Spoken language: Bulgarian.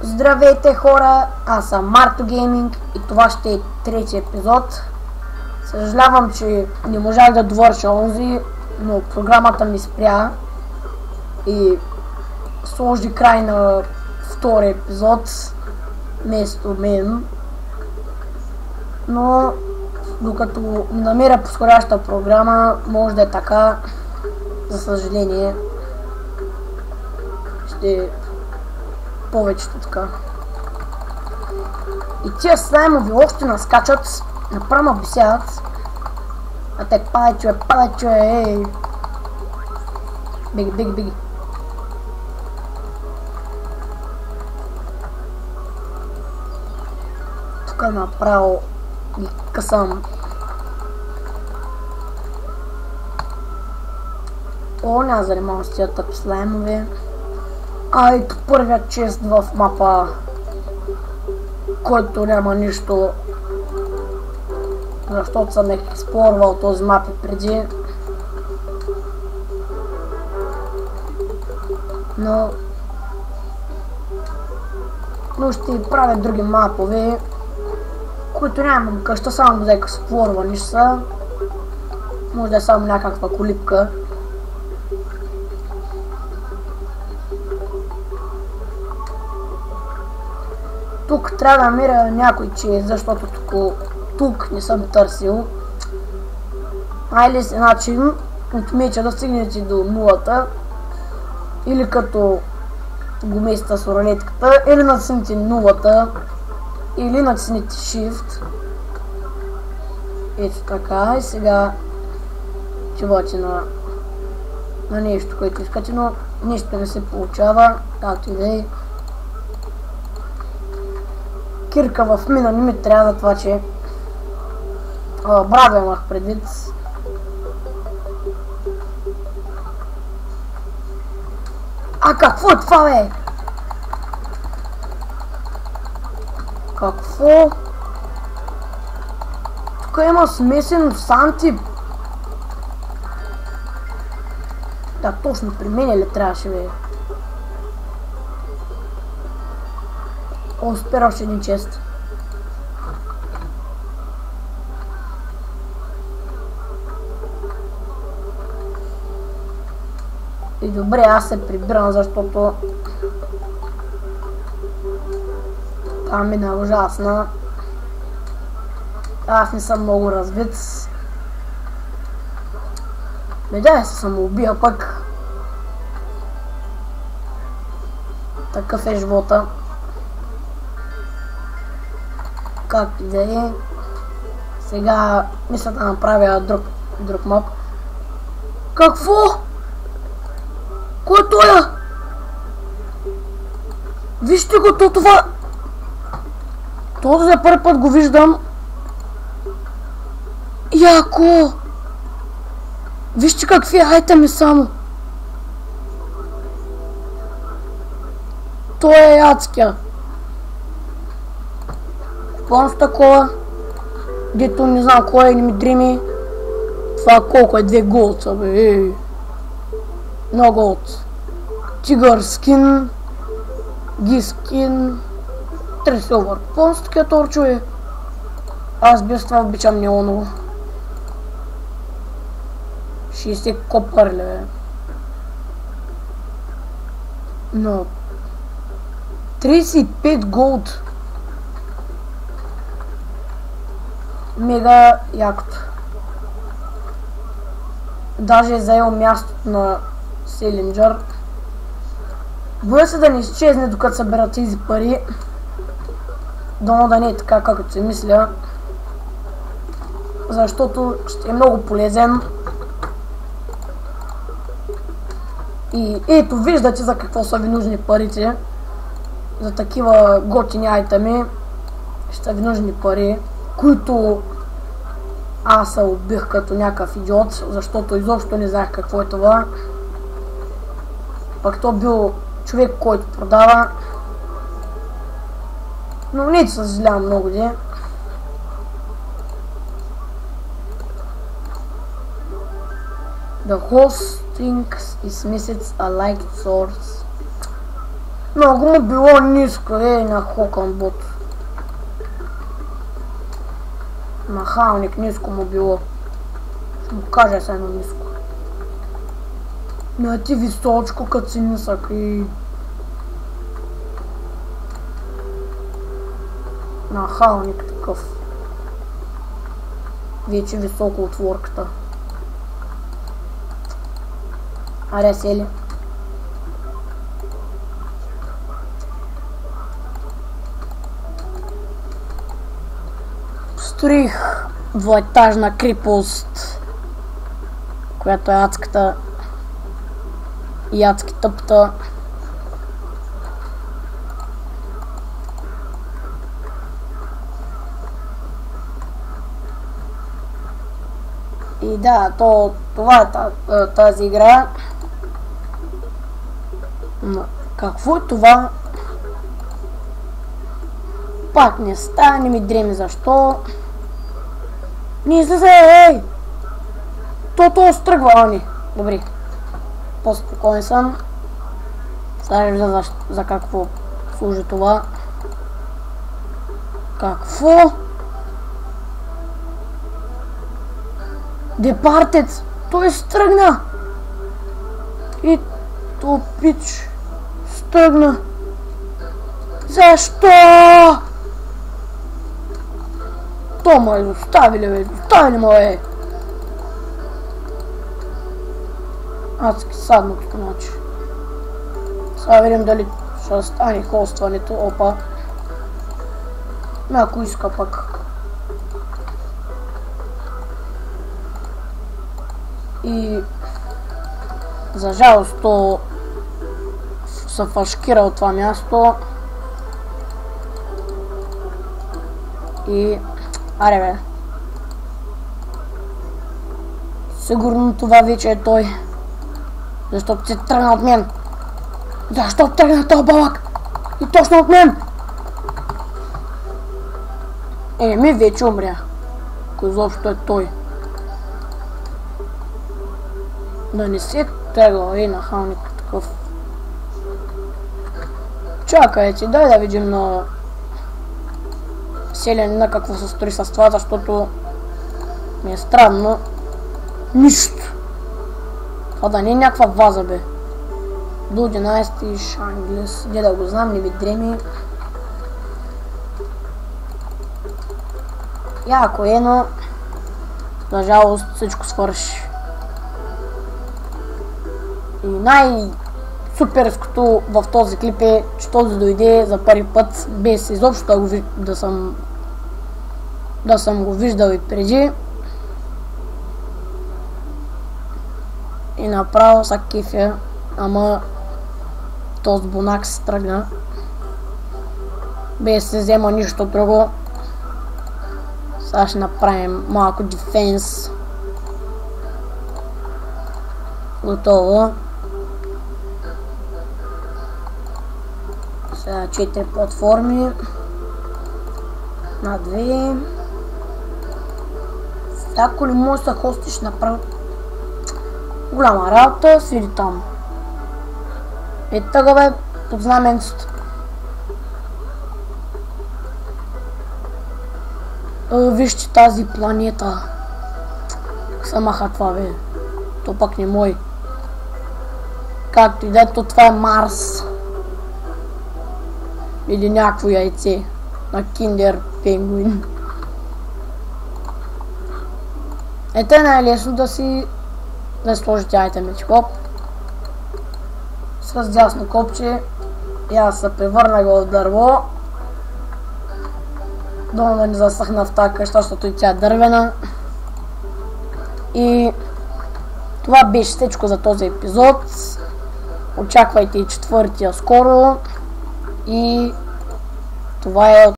Здравейте хора, аз съм Марто Гейминг и това ще е трети епизод. Съжалявам, че не можах да довърша онзи, но програмата ми спря и сложи край на втори епизод вместо мен. Но докато не намеря подходяща програма, може да е така, за съжаление. Ще повечето така. И тия слаймови още наскачат, направо бесят. А те падай чове, ей! Беги. Тук направо ги късам. О, няма занимавам с тия тъп слаймови. Ето първият чест в мапа, който няма нищо, защото съм експлорвал този мап и преди. Но ще правя други мапове, които нямам къща, само да експлорвани са. Може да е само някаква колипка. Тук трябва да намеря някой чест, защото тук не съм търсил. Най-лесен начин от меча да стигнете до нулата, или като го местите с рулетката, или натиснете нулата, или натиснете Shift. Ето така, и сега чувате на нещо, което искате, но нищо не се получава, както и да е. Кирка в мина не ми трябва за това, че браво имах предвид. А какво е това, бе? Какво? Тук има смесен сантип. Да, точно при мен ли трябваше, бе? О, спирал ще един чест. И добре, аз се прибирам, защото там мина ужасна. Аз не съм много развит. Беда се самоубия пък. Такъв е живота. Както и да е. Сега мисля да направя друг мап. Какво? Кой е това? Вижте го, това. Това за първи път го виждам. Яко! Вижте какви айтеми само. Той е адския. Купон с такова, дето не знам кой не ми дрими. Това колко е 2 голца, бе. Много голц. Тигър скин, ги скин, 3 силвър. Купон с такива торчове. Аз без това обичам неоново. 60 копър ли, бе. Но 35 голд. Мега якото. Даже е заел мястото на Селинджър. Боя се да не изчезне докато съберат тези пари. Дано да не е така както се мисля. Защото ще е много полезен. И ето виждате за какво са ви нужни парите. За такива готини айтеми ще ви нужни пари, които аз се убих като някакъв идиот, защото изобщо не знаех какво е това. Пък то бил човек, който продава. Но не се съжалявам много, де. The whole strings is message a like source. Много му било ниско, на Хокън бот. Нахалник ниско му било. Ще му кажа се едно ниско. Не ти височко, като си нисък и... Нахалник такъв. Вече високо отворката. Аре, сели. Строих двоетажна крепост, която е адската и адски тъпта. И да, това е тази игра. Какво е това? Пак не става, не ми дреми защо. Не излезе, ей! То стръгва, они. Добре. По-спокоен съм. Сега вижда за какво служи това. Какво? Департец! Той стръгна! И то пич стръгна. Защо? То ме изоставили, бе. Изоставили ме, бе. Адски садното, значи. Сега видим дали ще стане хостването. Опа. Ако иска пък. И за жалост то се фашкира от това място. И... аре, бе. Сигурно това вече е той. Защото се тръгна от мен. Защо тръгна този балък? И точно от мен. Ми вече умря. Ако изобщо е той. Да не се тръгва, нахалник такъв. Чакайте, дай да видим на селянина какво се стори с това, защото ми е странно. Нищо. Това да не е някаква ваза, бе. До 11 шанглес. Не да го знам, не ви дреми. Яко е, но за жалост всичко свърши. И най-суперското в този клип е, че този дойде за първи път, без изобщо да съм го виждал и преди. И направо са кефя, ама този бунак се тръгна. Без се взема нищо друго. Сега ще направим малко дефенс. Готово. Сега 4 платформи. На 2. Ако ли може да хостиш направо голяма работа, свири там. Е тъга, бе, под знаменцето. Вижте тази планета. Как се маха това, бе? То пък не мой. Както и дето, това е Марс. Или някакво яйце на Киндер Пенгуин. Ето е най-лесно да сложите айтемите. Хоп. С дясно копче. И аз се превърнах в дърво. Долу да не засъхна в тази къща, защото и тя е дървена. И това беше всичко за този епизод. Очаквайте и четвъртия скоро. И това е